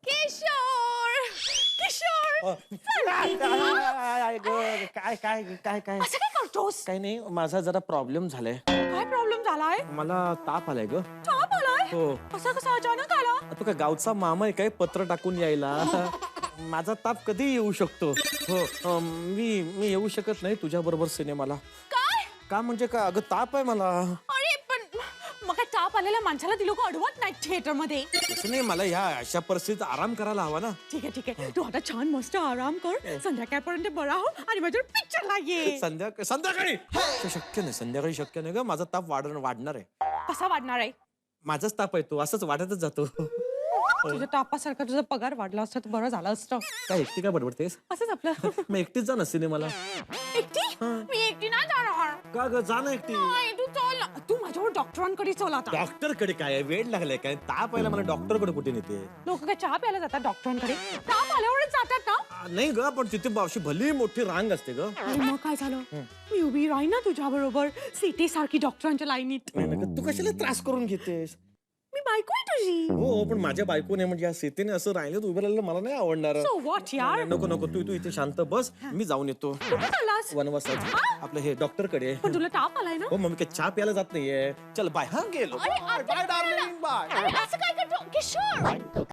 किशोर किशोर काय काय काय काय काय असं काय करतोस? काही नाही, माझा जरा प्रॉब्लेम झालाय. काय प्रॉब्लेम झालाय? मला ताप आलाय ग. ताप आलाय? हो. असं कसं अचानक आला? तू काय गावचा मामा आहे काय पत्र टाकून यायला? माझा ताप कधी येऊ शकतो. हो मी मी येऊ शकत नाही तुझ्या बरोबर सिनेमाला. काय? का म्हणजे काय अगं, ताप आहे मला. अरे पण मग काय ताप आलेल्या माणसाला ती लोक अडवत नाहीत थिएटर मध्ये. तसं नाही, मला ह्या अशा परिस्थितीत आराम करायला हवा ना. ठीक आहे तू आता छान मस्त आराम कर, संध्याकाळपर्यंत बरा हो आणि माझ्या पिक्चरला ये. संध्याकाळी शक्य नाही, संध्याकाळी शक्य नाही ग. माझा ताप वाढणार आहे. कसा वाढणार आहे? माझाच ताप आहे तो, असंच वाढतच जातो. तुझ्या तापासारखा तुझा पगार वाढला असता तर बरं झालं असतं. काय एकटी काय बडबडतेस? असंच आपलं. मग एकटीच जा ना सिनेमाला. एकटी? मी एकटी नाही जाणार. का ग, जा ना एकटी. नाही, तू चल ना. तू माझ्यावर डॉक्टरांकडे चल आता. डॉक्टर कडे काय आहे? वेळ लागलाय काय? ताप आयला मला डॉक्टर कडे कुठे नेते? लोक काय चहा प्यायला जातात डॉक्टरांकडे? ताप आल्यावरच जातात ना. नाही ग, पण तिथे अशी भली मोठी रांग असते ग. आणि मग काय झालं? मी उभी राही ना तुझ्या बरोबर सीटे सारखी डॉक्टरांच्या लाईनीत. नाही ना ग, तू कशाला त्रास करून घेतेस? मी बायको आहे तुझी. हो, पण माझ्या बायकोने म्हणजे या सीतेने असं राहिलं उभं राहिलं मला नाही आवडणार. सो व्हॉट यार. नको नको, तू तू इथे शांत बस, मी जाऊन येतो कुठे चाललास? वनवासात. आपलं हे डॉक्टर कडे. पण तुला ताप आलाय ना? हो मग मी काय चहा प्यायला जात नाहीये. चल बाय. हा गेलो. अरे, बाय डार्लिंग, बाय. अरे असं काय करतो किशोर?